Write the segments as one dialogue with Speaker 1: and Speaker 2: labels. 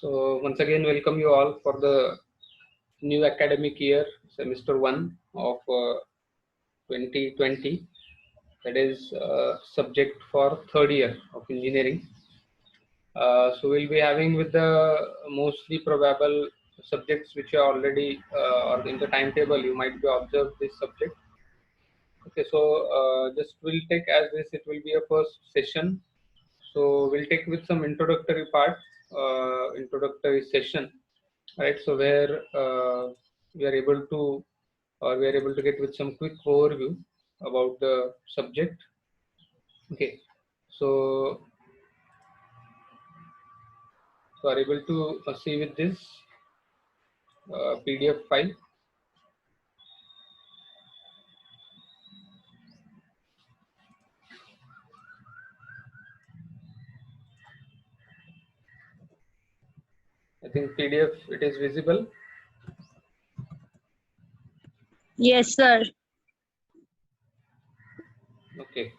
Speaker 1: So once again, welcome you all for the new academic year, semester 1 of 2020. That is subject for third year of engineering. So we'll be having with the mostly probable subjects which are already or in the timetable. You might be observed this subject. Okay, so just we'll take as this. It will be a first session. So we'll take with some introductory part, introductory session, right? So where we are able to, or we are able to get with some quick overview about the subject. Okay, so are able to see with this PDF file. I think PDF it is visible.
Speaker 2: Yes, sir.
Speaker 1: Okay,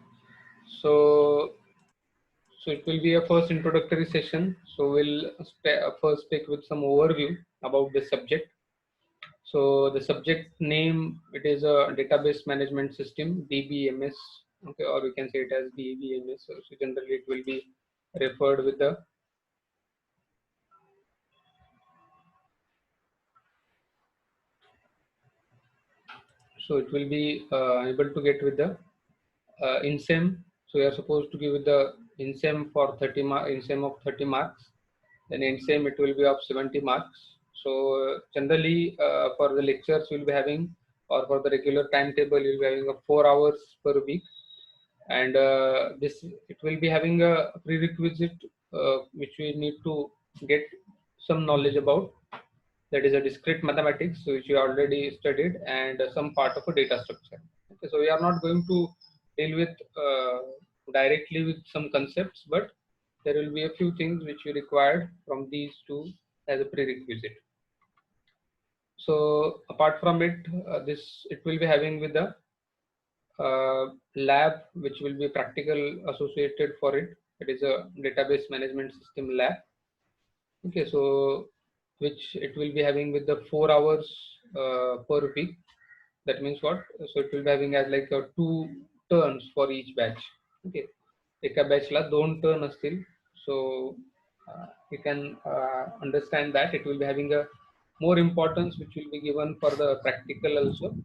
Speaker 1: so it will be a first introductory session. So we'll first take with some overview about the subject. So the subject name, it is a database management system, DBMS. Okay, or we can say it as DBMS. So generally it will be referred with the so it will be able to get with the INSEM. So we are supposed to give with the INSEM for 30 marks, INSEM of 30 marks. Then INSEM it will be of 70 marks. So generally for the lectures we will be having, or for the regular timetable you will be having 4 hours per week. And this it will be having a prerequisite which we need to get some knowledge about, that is a discrete mathematics which we already studied, and some part of a data structure. Okay, so we are not going to deal with directly with some concepts, but there will be a few things which we required from these two as a prerequisite. So apart from it, this it will be having with the lab which will be practical associated for it. It is a database management system lab. Okay, so which it will be having with the 4 hours per week. That means what? So it will be having as like 2 turns for each batch. Okay, एका batch ला 2 turn असतील. So you can understand that it will be having a more importance which will be given for the practical also.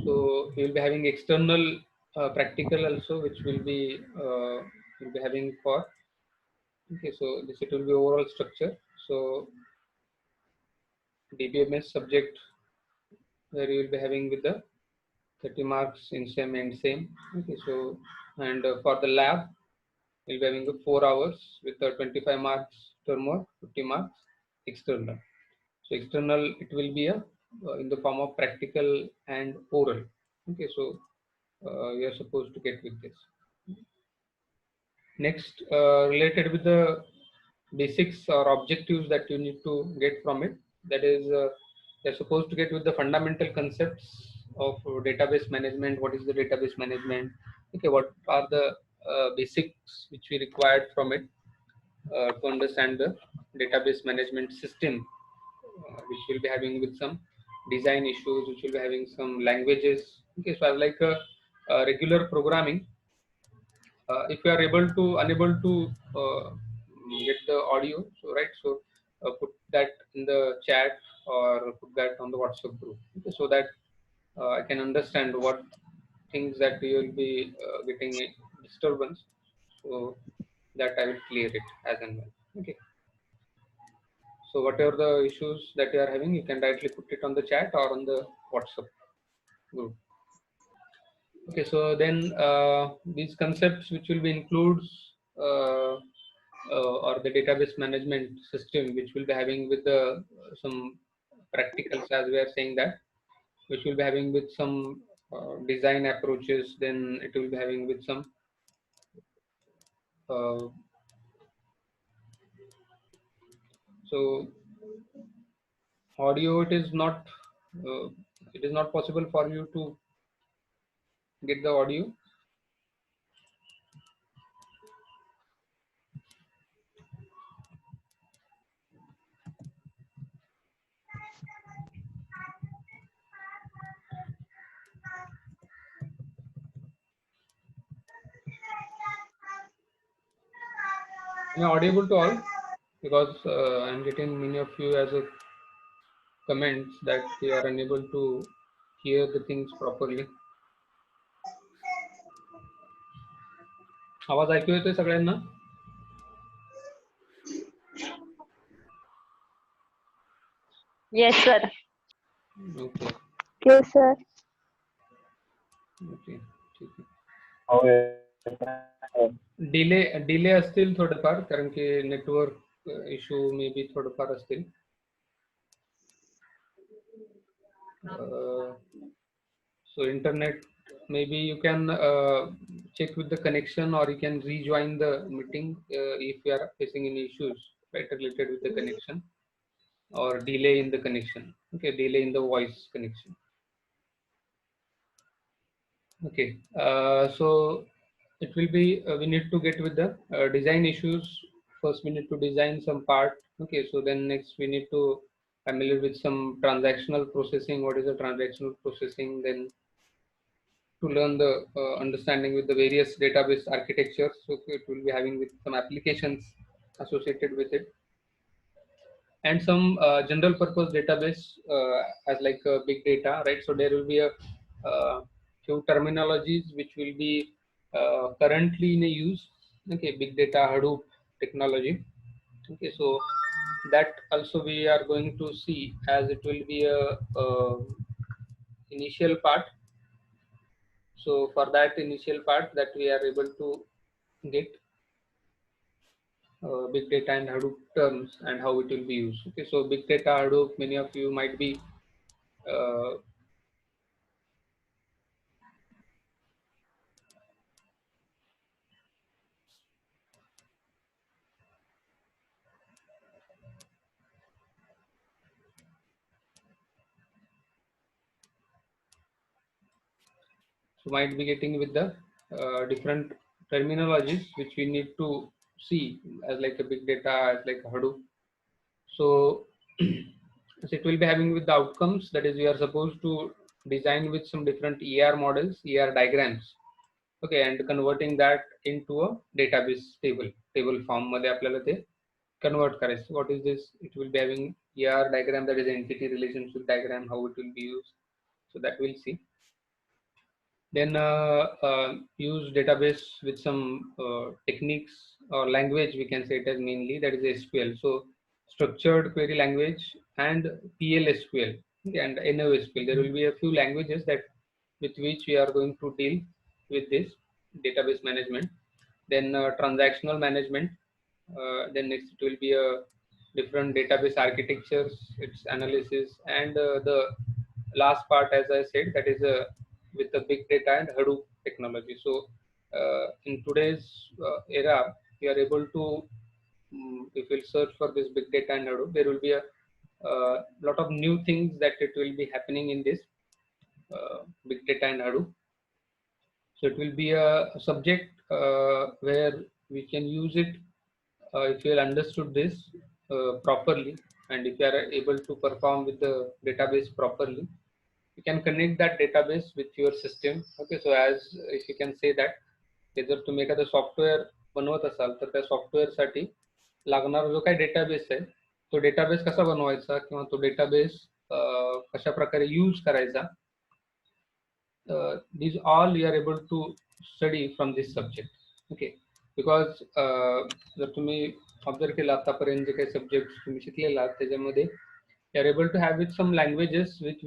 Speaker 1: So we will be having external practical also, which will be having for. Okay, so this it will be overall structure. So DBMS subject where you will be having with the 30 marks in same and same. Okay, so and for the lab we'll be having 4 hours with 25 marks term or 50 marks external. So external it will be a in the form of practical and oral. Okay, so we are supposed to get with this. Next, related with the basics or objectives that you need to get from it, that is you're supposed to get with the fundamental concepts of database management. What is the database management? Okay, what are the basics which we required from it to understand the database management system, which will be having with some design issues, which will be having some languages. Okay, so I like a regular programming. If you are unable to get the audio, so right, so put that in the chat or put that on the WhatsApp group, okay, so that I can understand what things that you will be getting a disturbance, so that I will clear it as and when. Okay, so whatever the issues that you are having, you can directly put it on the chat or on the WhatsApp group. Okay, so then these concepts which will be includes or the database management system, which will be having with the some practicals, as we are saying that, which will be having with some design approaches. Then it will be having with some so audio. It is not possible for you to get the audio. Am I audible to all? Because I'm getting many of you as a comments that they are unable to hear the things properly. आवाज ऐकू येतोय सगळ्यांना?
Speaker 2: Yes, sir.
Speaker 1: Okay.
Speaker 2: Yes, sir.
Speaker 1: Okay. ठीक आहे. Delay असतील थोडेफार, कारण की नेटवर्क इश्यू मे बी थोडेफार असतील. So internet, maybe you can check with the connection, or you can rejoin the meeting if you are facing any issues, right, related with the connection or delay in the connection. Okay, delay in the voice connection. Okay, so it will be we need to get with the design issues. First we need to design some part. Okay, so then next we need to familiar with some transactional processing. What is the transactional processing? Then to learn the understanding with the various database architectures. So it will be having with some applications associated with it, and some general purpose database as like big data, right? So there will be a few terminologies which will be currently in use. Okay, big data, Hadoop technology. Okay, so that also we are going to see, as it will be a initial part. So for that initial part that we are able to get big data and Hadoop terms and how it will be used. Okay, so big data, Hadoop, many of you might be uh, so might be getting with the different terminologies which we need to see as like a big data, as like a Hadoop. So, so it will be having with the outcomes, that is we are supposed to design with some different ER models, ER diagrams. Okay, and converting that into a database table form मध्ये आपल्याला ते convert करायचं. What is this? It will be having ER diagram, that is entity relationship diagram, how it will be used. So that we'll see. Then use database with some techniques or language, we can say it as mainly, that is SQL. So structured query language and PLSQL and NoSQL. There will be a few languages that with which we are going to deal with this database management. Then transactional management. Then next it will be a different database architectures, its analysis, and the last part, as I said, that is with the big data and Hadoop technology. So in today's era, we are able to, if we search for this big data and Hadoop, there will be a lot of new things that it will be happening in this big data and Hadoop. So it will be a subject where we can use it if you have understood this properly, and if you are able to perform with the database properly, you can connect that database with your system. Okay, so as if you can say that जर तुम्ही एखादं software बनवत असाल तर त्या software साठी लागणारा जो काही डेटाबेस आहे तो डेटाबेस कसा बनवायचा किंवा तो डेटाबेस कशा प्रकारे यूज करायचा, these all you are able to study from this subject. Okay, because जर तुम्ही ऑब्झर्व केला आतापर्यंत जे काही सब्जेक्ट तुम्ही शिकलेला त्याच्यामध्ये you are able to have with some languages which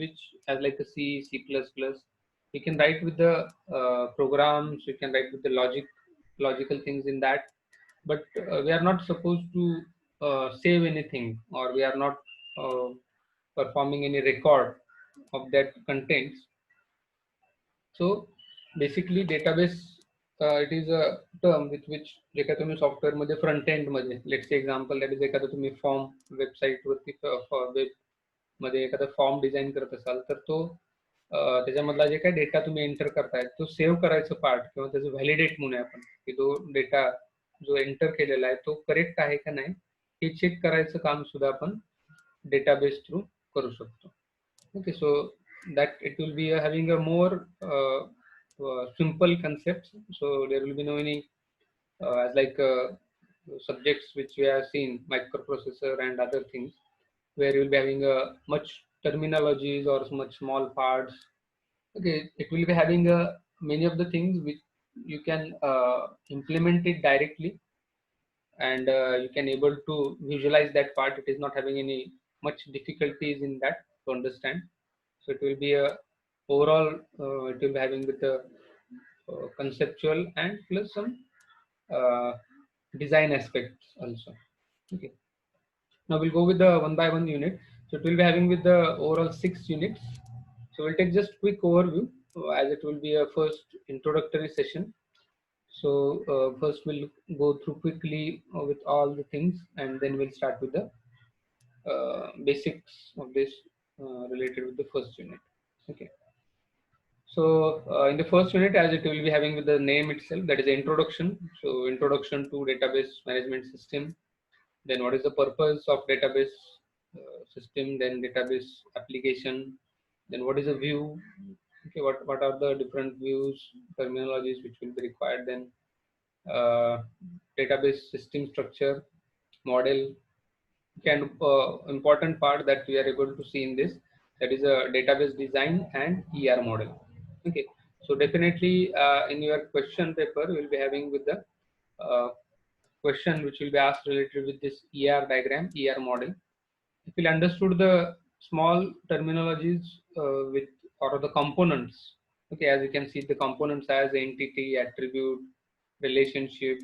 Speaker 1: as like a C, C++. You can write with the programs, you can write with the logical things in that, but we are not supposed to save anything, or we are not performing any record of that contents. So basically database, it is a term with which जे काही तुम्ही software मध्ये front end मध्ये, let's say example, that is एखादा तुम्ही form website वरती web मध्ये एखादा form design करत असाल तर तो त्याच्यामधला जे काही डेटा तुम्ही एंटर करताय तो सेव्ह करायचं पार्ट किंवा त्याचं व्हॅलिडेट म्हणूया आपण, की तो डेटा जो एंटर केलेला आहे तो करेक्ट आहे का नाही हे चेक करायचं काम सुद्धा आपण डेटाबेस थ्रू करू शकतो. Okay, so that it will be having a more simple concept. So there will be no any as like subjects which we have seen, microprocessor and other things, where you'll be having a much terminologies or much small parts. Okay, it will be having many of the things which you can implement it directly, and you can able to visualize that part. It is not having any much difficulties in that to understand. So it will be a overall, it will be having with the conceptual and plus some uh, design aspects also. Okay, now we'll go with the one by one unit. So it will be having with the overall 6 units. So we'll take just quick overview, as it will be a first introductory session. So first we'll go through quickly with all the things, and then we'll start with the basics of this related with the first unit. Okay. So in the first unit, as it will be having with the name itself, that is the introduction. So introduction to database management system. Then what is the purpose of database system? Then database application. Then what is a view? Okay, what are the different views, terminologies which will be required? Then database system structure, model, and important part that we are able to see in this, that is a database design and ER model. Okay, so definitely in your question paper we'll be having with the question which will be asked related with this ER diagram, ER model. If you understood the small terminologies with or the components, okay, as you can see the components as entity, attribute, relationship,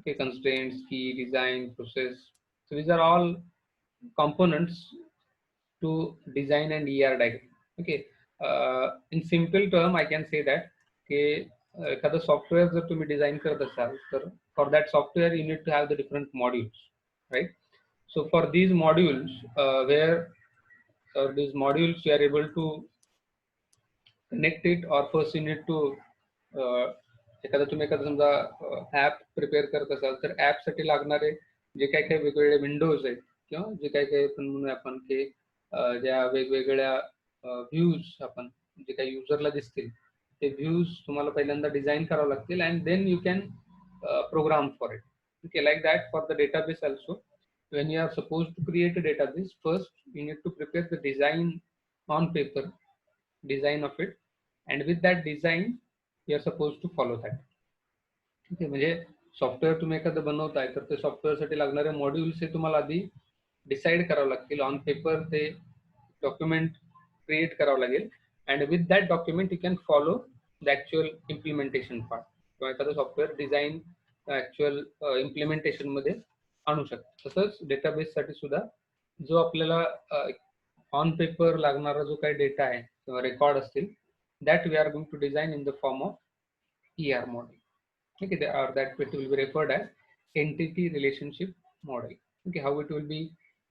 Speaker 1: okay, constraints, key, design, process. So these are all components to design an ER diagram. Okay, in simple term, I can say that okay, एखादं software जर तुम्ही design करत असाल तर for that software you need to have the different modules, right? So for these modules, where these modules you are able to connect it, or first you need to एखादा तुम्ही एखादा समजा app prepare करत असाल तर app साठी लागणारे जे काही काही वेगवेगळे विंडोज आहेत किंवा जे काही काही म्हणूया आपण की ज्या वेगवेगळ्या व्ह्यूज आपण जे काही युजरला दिसतील ते व्ह्यूज तुम्हाला पहिल्यांदा डिझाईन करावं लागतील and then you can program for it. Okay, like that for the database also, when you are supposed to create a database, first you need to prepare the design on paper, design of it, and with that design you are supposed to follow that. ठीक आहे, म्हणजे software तुम्ही एखादं बनवताय तर ते software साठी लागणारे मॉड्यूल्स हे तुम्हाला आधी डिसाईड करावं लागतील. ऑन पेपर ते डॉक्युमेंट क्रिएट करावं लागेल and with that document you can follow the actual implementation part, किंवा एखादं सॉफ्टवेअर डिझाईन ऍक्च्युअल इम्प्लिमेंटेशन मध्ये आणू शकतो. तसंच डेटाबेस साठी सुद्धा जो आपल्याला ऑन पेपर लागणारा जो काही डेटा आहे किंवा रेकॉर्ड असतील, that we are going to design in the form of ER model. Okay, or that it will be referred as entity relationship model. Okay, how it will be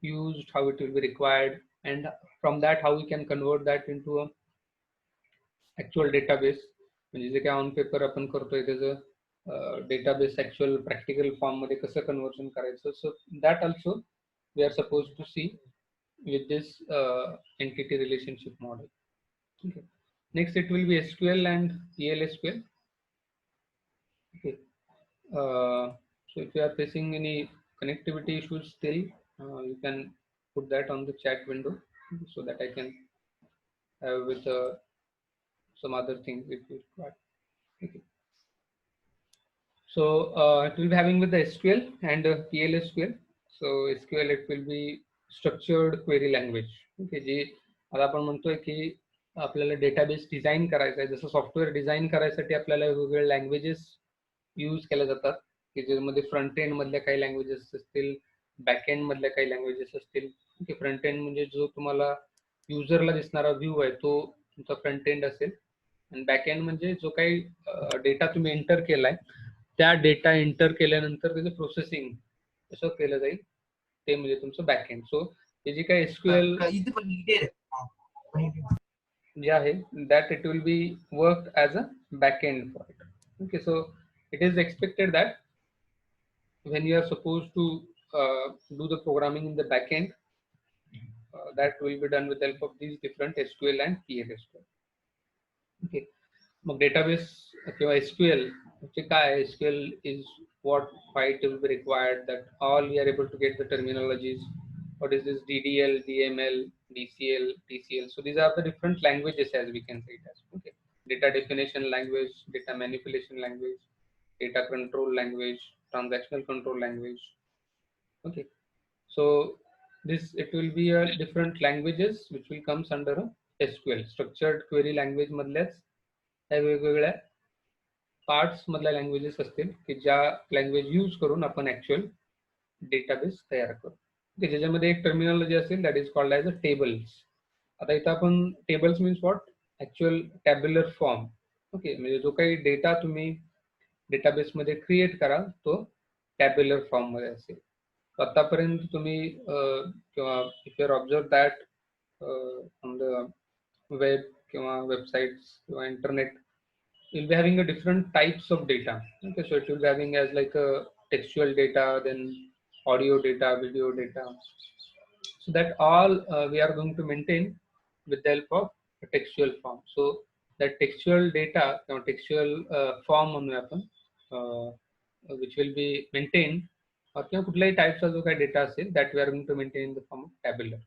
Speaker 1: used, how it will be required, and from that how we can convert that into a actual database. म्हणजे जे काय on paper आपण करतोय त्याचं database actual practical form मध्ये कसं conversion करायचं. So that also we are suppose to see with this entity relationship model. Okay. Next, it will be SQL and PL/SQL. Okay. So if you are facing any connectivity issues still, you can put that on the chat window so that I can have with some other things if you require. Okay. So it will be having with the SQL and PL/SQL. So SQL it will be structured query language. Okay, जे आता आपण म्हणतोय की आपल्याला database design करायचा आहे, जसं software design करायसाठी आपल्याला वेगवेगळे लँग्वेजेस यूज केल्या जातात की ज्यामध्ये फ्रंट एंड मधल्या काही लँग्वेजेस असतील, बॅक एंड मधल्या काही लँग्वेजेस असतील. ओके, फ्रंट एंड म्हणजे जो तुम्हाला युजरला दिसणारा व्ह्यू आहे तो तुमचा फ्रंट एंड असेल, आणि बॅक एंड म्हणजे जो काही डेटा तुम्ही एंटर केलाय त्या डेटा एंटर केल्यानंतर त्याचं प्रोसेसिंग कसं केलं जाईल ते म्हणजे तुमचं बॅक एंड. सो हे जे काही एसक्यूएल जे आहे that it will be worked as a backend for it. Okay, so it is expected that when you are supposed to do the programming in the backend, that will be done with the help of these different SQL and PL/SQL. Okay, mug database किंवा SQL चे काय, SQL is why it will be required, that all we are able to get the terminologies. What is this DDL, DML, DCL, TCL? So these are the different languages, as we can say it as. Okay, data definition language, data manipulation language, data control language, transactional control language. Okay, so this, it will be a different languages which will comes under a SQL, structured query language मधल्याच ह्या वेगवेगळ्या parts मधल्या languages असतील की ज्या language use करून आपण actual database तयार करू. की ज्याच्यामध्ये एक टर्मिनॉलॉजी असेल that is called as a tables. आता इथं आपण tables means what, actual tabular form. Okay, म्हणजे जो काही डेटा तुम्ही डेटाबेसमध्ये क्रिएट कराल तो टॅब्युलर फॉर्म मध्ये असेल. आतापर्यंत तुम्ही किंवा if your observe that on the web किंवा वेबसाइट्स किंवा internet, you'll be having a different types of data. Okay, so it will be having as like a textual data, then audio data, video data. So that all we are going to maintain with the help of a textual form. So that textual data, textual form म्हणूया आपण, which will be maintained, or किंवा कुठल्याही टाइप्सचा जो काही data असेल that we are going to maintain in the form of tabular.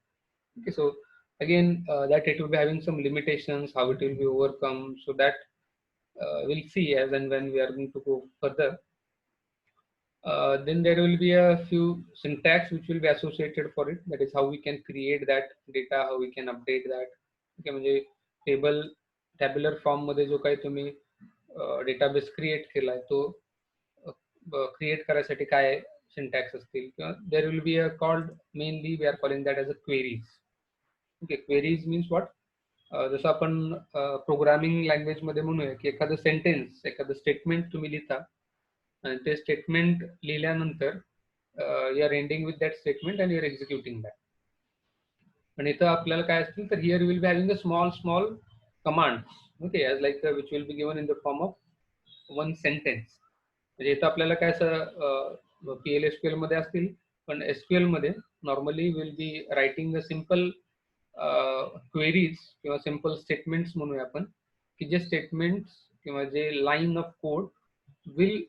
Speaker 1: Okay, so again that it will be having some limitations, how it will be overcome, so that we'll see as and when we are going to go further. Then there will be a few syntax which will be associated for it. That is how we can create that data, how we can update that. Okay, म्हणजे table tabular form मध्ये जो काही तुम्ही database create केलाय तो create करायसाठी काय syntax असतील, किंवा there will be a called, mainly we are calling that as a queries. Okay, queries means what, जसं आपण प्रोग्रामिंग लँग्वेज मध्ये म्हणूया की एखादं सेंटेन्स, एखादं स्टेटमेंट तुम्ही लिहिता आणि ते स्टेटमेंट लिहिल्यानंतर you are ending with that statement and you are executing that. आणि इथं आपल्याला काय असतील तर here will be having a small commands. Okay, as like which will be given in the form of one sentence. म्हणजे इथं आपल्याला काय असं PL/SQL मध्ये असतील, पण SQL मध्ये normally will be writing a simple queries किंवा सिम्पल स्टेटमेंट्स म्हणूया आपण, की जे स्टेटमेंट्स किंवा जे line of code will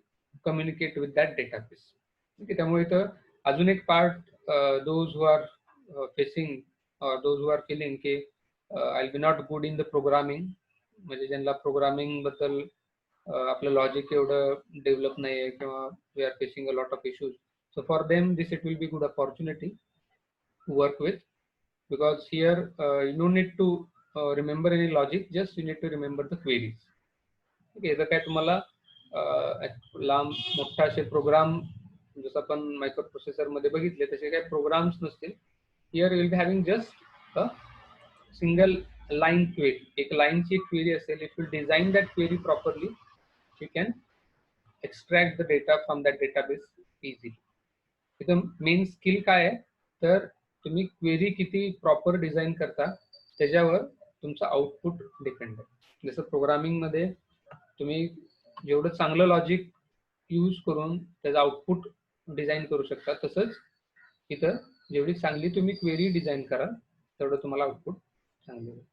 Speaker 1: communicate with that database. Okay, त्यामुळे इथं अजून एक part, those who are facing or those who are feeling की I'll be not good in the programming, म्हणजे ज्यांना प्रोग्रामिंग बद्दल आपलं लॉजिक एवढं डेव्हलप नाही आहे किंवा we are facing a lot of issues. So for them this it will be good opportunity to work with, because here you don't need to remember any logic, just you need to remember the queries. Okay, जर काय तुम्हाला लांब मोठा असे programme जसं आपण micro processor मध्ये बघितले तसे काही प्रोग्राम्स नसतील. Here you will be having just a single line query. एक लाईनची क्वेरी असेल. If you design that query properly, you can extract the data from that database easily. इथं मेन स्किल काय आहे तर तुम्ही क्वेरी किती प्रॉपर डिझाईन करता त्याच्यावर तुमचं आउटपुट डिपेंड आहे. जसं प्रोग्रामिंग मध्ये तुम्ही जेवढं चांगलं लॉजिक यूज करून त्याचं आउटपुट डिझाईन करू शकता, तसंच इथं जेवढी चांगली तुम्ही क्वेरी डिझाईन कराल तेवढं तुम्हाला आउटपुट चांगलं होईल.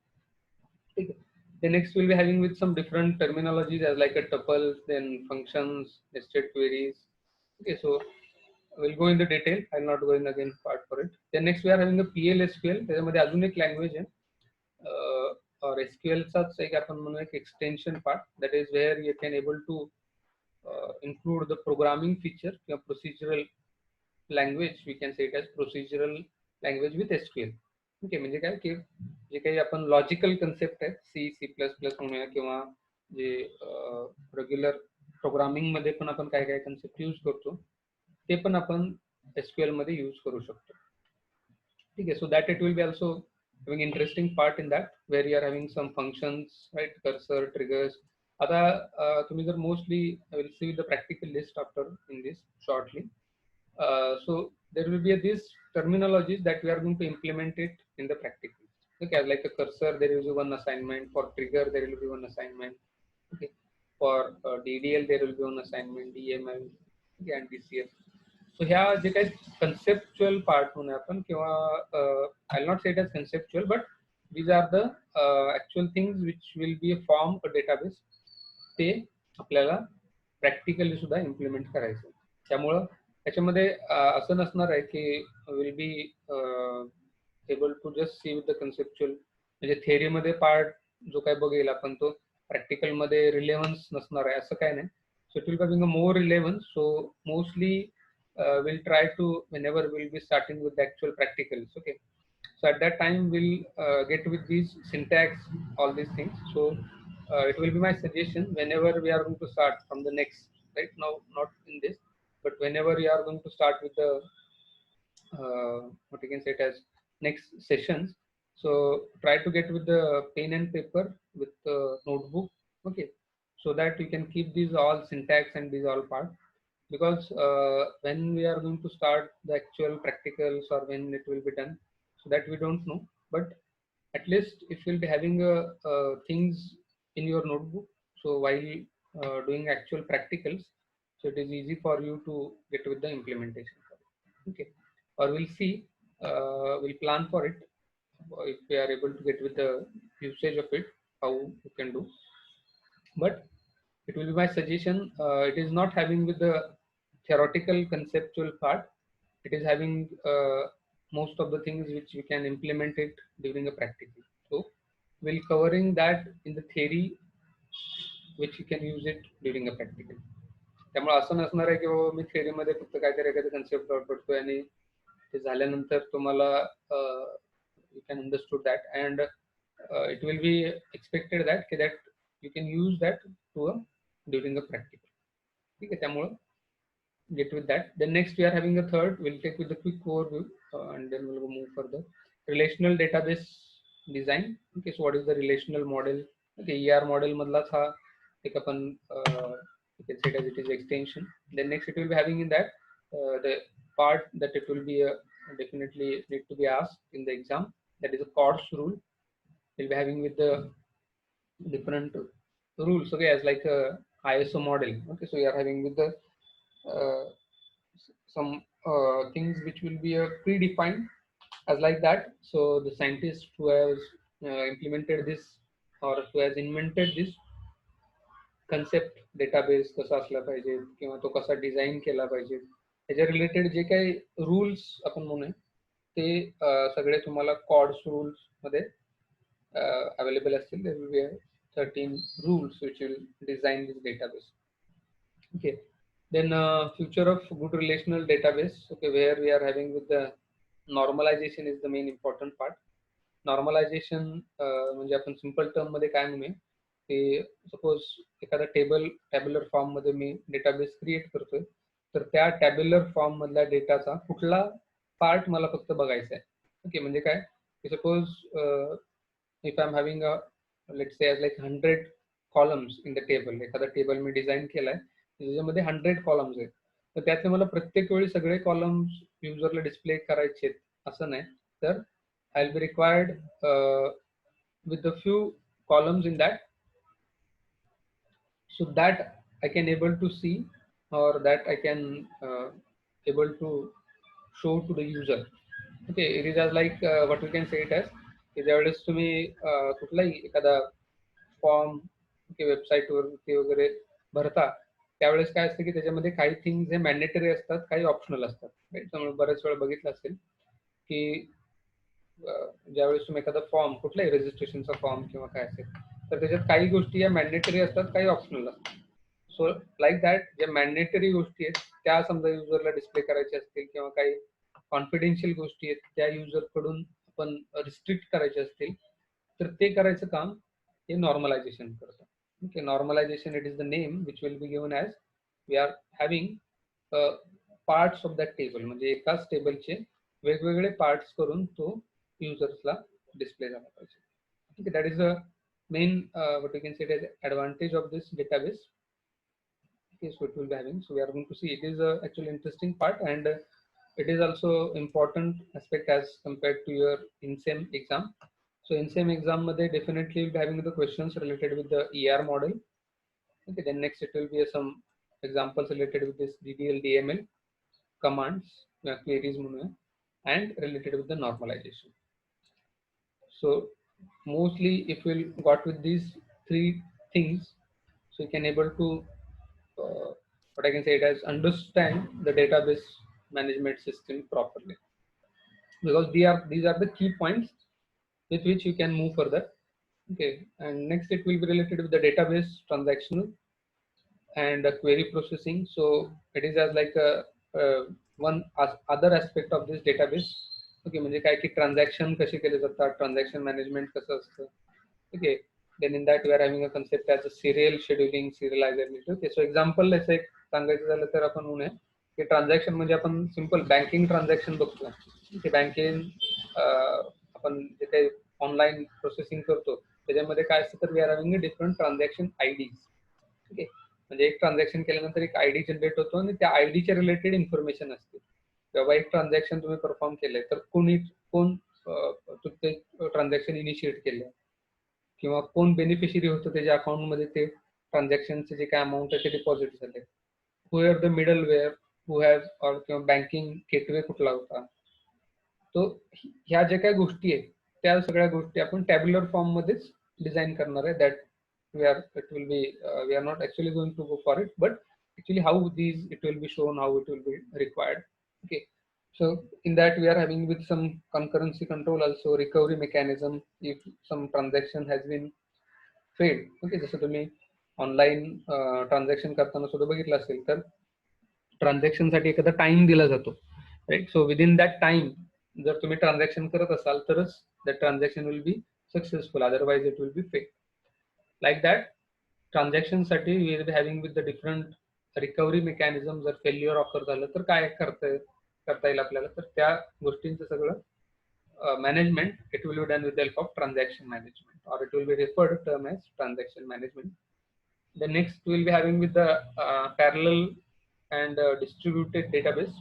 Speaker 1: ठीक आहे. The next will be having with some different terminologies as like a tuple, then functions, nested queries. Okay, so we'll go in the detail. I'll not go in again part for it. Then next we are having a PL/SQL. त्याच्यामध्ये अजून एक language आहे, or SQL चाच एक आपण म्हणू एक extension part, that is where you can able to include the programming feature किंवा procedural language. We can say it as procedural language with SQL. Okay, म्हणजे काय की जे काही आपण लॉजिकल कन्सेप्ट आहेत C++ म्हणूया किंवा जे रेग्युलर प्रोग्रामिंग मध्ये पण आपण काय काय कन्सेप्ट यूज करतो ते पण आपण SQL मध्ये यूज करू शकतो. ठीक आहे. So that it will B also having interesting part in that where you are having some functions, right, cursor, triggers. आता तुम्ही जर mostly I will see the practical list after in this shortly. So there will be this terminologies that we are going to implement it in the practical. Okay, like a cursor there will be one assignment, for trigger there will be one assignment. Okay, for DDL there will be one assignment, DML, okay, and DCL. So ह्या जे काही conceptual part म्हणूया आपण किंवा I'll not say it as conceptual, but these are the actual things which will be a form a database. ते आपल्याला practically सुद्धा implement करायचं. त्यामुळं त्याच्यामध्ये असं नसणार आहे की will be able to just see with the conceptual, म्हणजे थेअरीमध्ये पार्ट जो काय बघेल आपण तो प्रॅक्टिकलमध्ये रिलेव्हन्स नसणार आहे असं काय नाही. So it will be having a more relevance. So mostly we'll try to, whenever we'll be starting with the actual practicals. Okay. So at that time we'll get with these syntax, all these things. So it will be my suggestion whenever we are going to start from the next, right now, not in this, but whenever we are going to start with the what you can say it as next sessions. So try to get with the pen and paper with the notebook, okay, so that you can keep these all syntax and these all part, because when we are going to start the actual practicals or when it will be done, so that we don't know, but at least if you'll be having things in your notebook, so while doing actual practicals, so it is easy for you to get with the implementation, okay, or we'll see, we'll plan for it, if we are able to get with the usage of it, how you can do. But it will be my suggestion, it is not having with the theoretical conceptual part, it is having most of the things which we can implement it during a practical. So we'll covering that in the theory which you can use it during a practical. त्यामुळे असं नसणार आहे की बाबा मी थेअरीमध्ये फक्त काहीतरी एखादं concept वापरतोय आणि ते झाल्यानंतर तुम्हाला you can understood that, and it will be expected that you can use that to during a practical. ठीक आहे, त्यामुळे get with that. Then next we are having a third, we'll take with the quick overview, and then we'll move further. Relational database design. Okay, so what is the relational model? Okay, ER model madlaच ha एक आपण you can say that it is extension. Then next it will be having in that the part that it will be definitely need to be asked in the exam, that is a CORDS rule. We'll be having with the different rules, okay, as like a ISO model. Okay, so we are having with the uh, some things which will be predefined as like that. So the scientist who has implemented this or who has invented this concept database कसा असला पाहिजे किंवा तो कसा design केला पाहिजे, त्याच्या related जे काही रूल्स आपण म्हणूया ते सगळे तुम्हाला कॉर्ड्स रूल्स मध्ये अवेलेबल असतील. There will be 13 rules which will design this database. Okay, then future of good relational database. Okay, where we are having with the normalization is the main important part. Normalisation म्हणजे आपण simple term मध्ये काय म्हणूया की suppose एखादा tabular form मध्ये मी database create करतोय, तर त्या टॅब्युलर फॉर्म मधल्या डेटाचा कुठला पार्ट मला फक्त बघायचा आहे. ओके, म्हणजे काय की suppose if I am having a let's say like 100 columns in the table, एखादा टेबल मी डिझाईन केलाय त्याच्यामध्ये 100 कॉलम्स आहेत, तर त्यातले मला प्रत्येक वेळी सगळे कॉलम्स युजरला डिस्प्ले करायचे आहेत असं नाही, तर I'll be required with a few columns in that, so that I can able to see or that I can able to show to the user. Okay, it is as like what we can say it as की ज्यावेळेस तुम्ही कुठलाही एखादा form website वरती वगैरे भरता, त्यावेळेस काय असतं की त्याच्यामध्ये काही थिंग्स हे मॅन्डेटरी असतात, काही ऑप्शनल असतात, राईट. त्यामुळे बऱ्याच वेळा बघितलं असेल की ज्यावेळेस तुम्ही एखादा फॉर्म कुठलाही रजिस्ट्रेशनचा फॉर्म किंवा काय असेल, तर त्याच्यात काही गोष्टी या मॅन्डेटरी असतात, काही ऑप्शनल असतात. सो लाईक दॅट ज्या मॅन्डेटरी गोष्टी आहेत त्या समजा युजरला डिस्प्ले करायच्या असतील किंवा काही कॉन्फिडेन्शियल गोष्टी आहेत त्या युजर कडून आपण रिस्ट्रिक्ट करायचे असतील, तर ते करायचं काम हे नॉर्मलायझेशन करतं. Okay, normalisation it is the name which will be given as we are having parts of that table, म्हणजे एकाच टेबलचे वेगवेगळे पार्ट्स करून तो युजर्सला डिस्प्ले झाला पाहिजे. ठीक आहे, that is a main what you can say as advantage of this database. Okay, so it will be having, so we are going to see it is a actually interesting part, and it is also important aspect as compared to your INSEM exam. So INSEM exam मध्ये definitely will be having the questions related with the ER model. Okay, then next it will be some examples related with this DDL DML commands, queries म्हणूया, and related with the normalization. So mostly if we got with these three things, so you can able to what I can say it as understand the database management system properly, because these are the key points with which you can move further. Okay, and next it will be related with the database transactional and query processing. So it is as like one other aspect of this database. Okay, म्हणजे काय की transaction कसे केले जातात, transaction management कसं असतं. Okay, then in that we are having a concept as a serial scheduling, serializability. Okay, so example असं एक सांगायचं झालं तर आपण म्हणूया की ट्रान्झॅक्शन म्हणजे आपण सिंपल बँकिंग ट्रान्झॅक्शन बघतो की बँकिंग आपण जे काही ऑनलाईन प्रोसेसिंग करतो त्याच्यामध्ये काय असतं तर we are having different transaction IDs. Okay, म्हणजे एक ट्रान्झॅक्शन केल्यानंतर एक आयडी जनरेट होतो आणि त्या आयडीच्या रिलेटेड इन्फॉर्मेशन असते. किंवा एक ट्रान्झॅक्शन तुम्ही परफॉर्म केलंय तर कोण ते ट्रान्झॅक्शन इनिशिएट केले किंवा कोण बेनिफिशियरी होतं त्याच्या अकाउंटमध्ये ते ट्रान्झॅक्शनचे जे काय अमाऊंट आहे ते डिपॉझिट झाले, who are the middleware, who has or किंवा बँकिंग गेटवे कुठला होता. तो ह्या ज्या काही गोष्टी आहेत त्या सगळ्या गोष्टी आपण टॅब्युलर फॉर्म मध्येच डिझाईन करणार आहे. That it will be we are not actually going to go for it, but actually how these it will be shown, how it will be required. Okay, so in that we are having with some concurrency control, also recovery mechanism if some transaction has been failed. Okay, जसं तुम्ही online transaction करताना सुद्धा बघितलं असेल तर transaction साठी एखादा time दिला जातो, right. So within that time जर तुम्ही ट्रान्झॅक्शन करत असाल तरच that transaction will be successful, otherwise it will be fail. Like that, transaction साठी we will be having with the different recovery mechanism. जर फेल्युअर ऑफर झालं तर काय करता येईल आपल्याला, तर त्या गोष्टींचं सगळं management it will be done with the help of transaction management, or it will be referred term as transaction management. The next we will be having with the parallel and distributed database.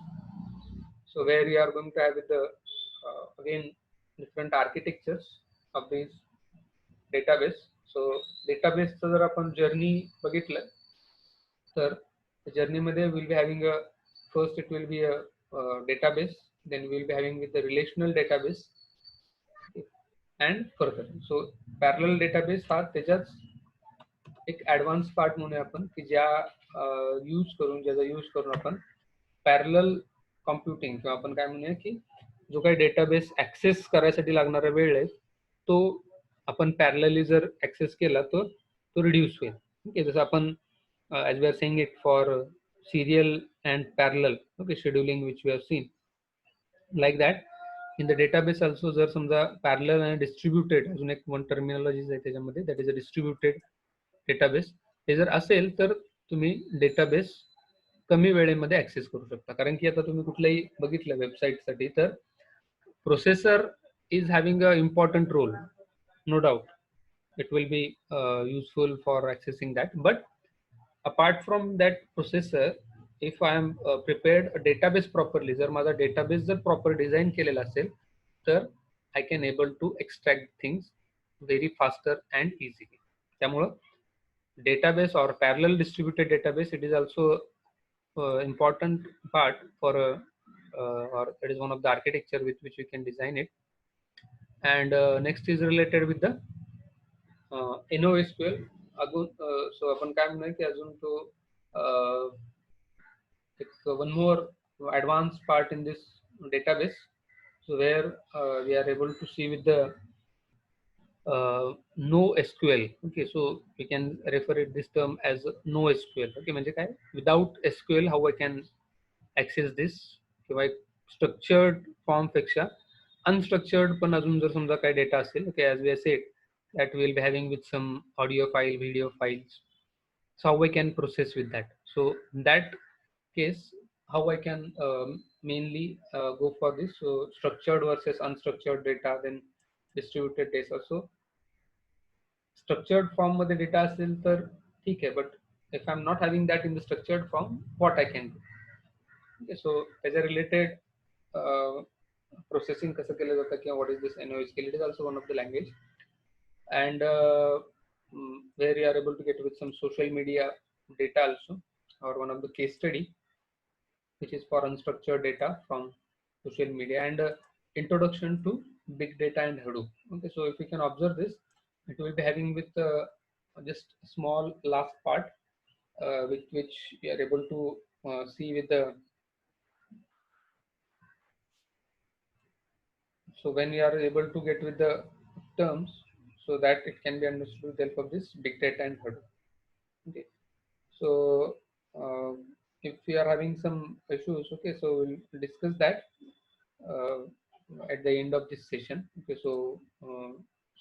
Speaker 1: So where we are going to have with the again different architectures of these database. So डेटाबेसचं जर आपण journey बघितलं तर जर्नीमध्ये will be having a first it will be a database, then will be having with the relational database and further. So parallel database हा त्याच्याच एक advance part म्हणूया आपण की ज्याचा यूज करून आपण पॅरलल कॉम्प्युटिंग किंवा आपण काय म्हणूया की जो काही डेटाबेस ऍक्सेस करायसाठी लागणारा वेळ आहे तो आपण पॅरलली जर ऍक्सेस केला तर तो रिड्यूस होईल. ओके, जसं आपण as we are saying it for serial and parallel okay scheduling which we have seen, like that in the database also. जर समजा पॅरलल आणि डिस्ट्रीब्युटेड अजून एक वन टर्मिनॉलॉजीज आहे त्याच्यामध्ये, that is a distributed database. हे जर असेल तर तुम्ही डेटाबेस कमी वेळेमध्ये ऍक्सेस करू शकता. कारण की आता तुम्ही कुठल्याही बघितलं वेबसाईटसाठी तर processor is having a important role. No doubt, it will be useful for accessing that. But apart from that processor, if I am prepared a database properly, जर माझा database जर proper design केलेला असेल तर I can able to extract things very faster and easily. त्यामुळं database or parallel distributed database, it is also important part for or it is one of the architecture with which you can design it. And next is related with the NoSQL. अजून सो आपण काय म्हणूया की अजून तो one more advanced part in this database, so where we are able to see with the NoSQL. Okay, so we can refer it this term as NoSQL. Okay, म्हणजे काय without SQL how I can access this किंवा एक structured form पेक्षा unstructured पण अजून जर समजा काही डेटा असेल, okay, as we said that we'll be having with some audio file, video files. So how I can process with that. So in that case, how I can mainly go for this. So structured versus unstructured data, then distributed data. So structured form मध्ये data असेल तर ठीक आहे, but if I'm not having that in the structured form, what I can do? Okay, so as a related processing कसं केलं जातं किंवा what is this NoSQL? It is also one of the language. And where you are able to get with some social media data also, or one of the case study which is for unstructured data from social media, and introduction to big data and Hadoop. Okay, so if you can observe this, it will be having with just small last part which we are able to see with the. So when we are able to get with the terms, so that it can be understood with the help of this big data and Hadoop. Okay. So if we are having some issues, okay, so we'll discuss that uh, at the end of this session. Okay, so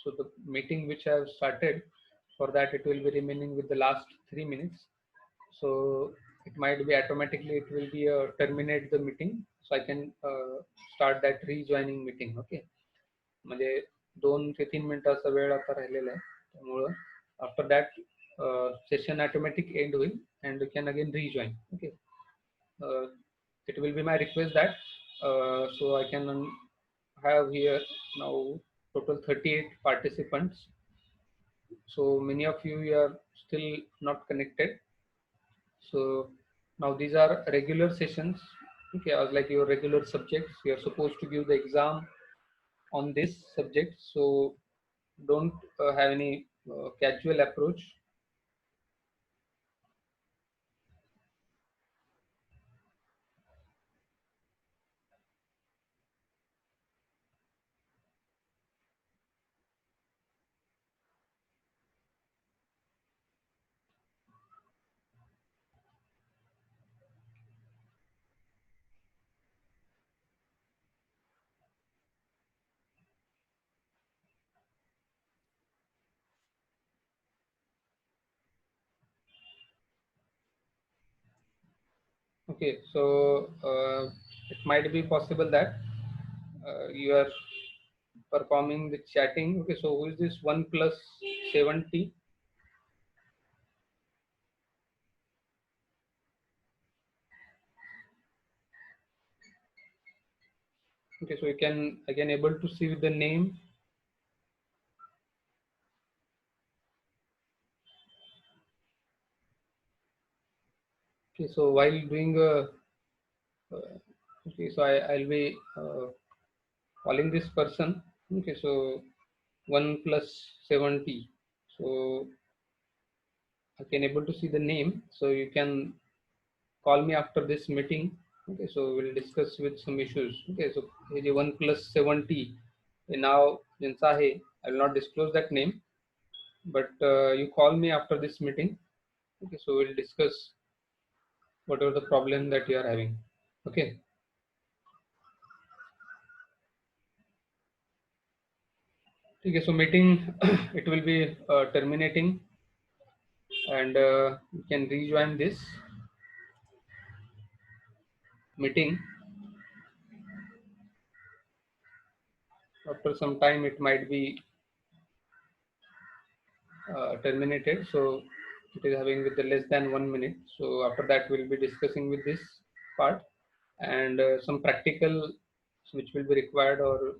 Speaker 1: the meeting which I have started, for that it will be remaining with the last 3 minutes. So it might be automatically it will be terminate the meeting, so I can start that rejoining meeting. Okay, म्हणजे 2 ते 3 मिनिटाचा वेळ आता राहिलेला आहे, त्यामुळं after that session automatic end will and you can again rejoin. Okay, it will be my request that so I can have here now total 38 participants. So many of you are still not connected. So now these are regular sessions. Okay, as like your regular subjects, you are supposed to give the exam on this subject, so don't have any casual approach. Okay, so it might be possible that you are performing the chatting. Okay, so who is this 1 plus 70? Okay, so you can again able to see the name. Okay, so while doing okay, so I'll be calling this person. Okay, so 1 plus 70. So I can able to see the name. So you can call me after this meeting. Okay, so we'll discuss with some issues. Okay, so 1 plus 70. Now, I will not disclose that name, but you call me after this meeting. Okay, so we'll discuss whatever the problem that you are having. Okay. Okay, so meeting it will be terminating, and you can rejoin this meeting. After some time, it might be terminated. So it is having with the less than 1 minute. So after that, we'll be discussing with this part and some practical which will be required or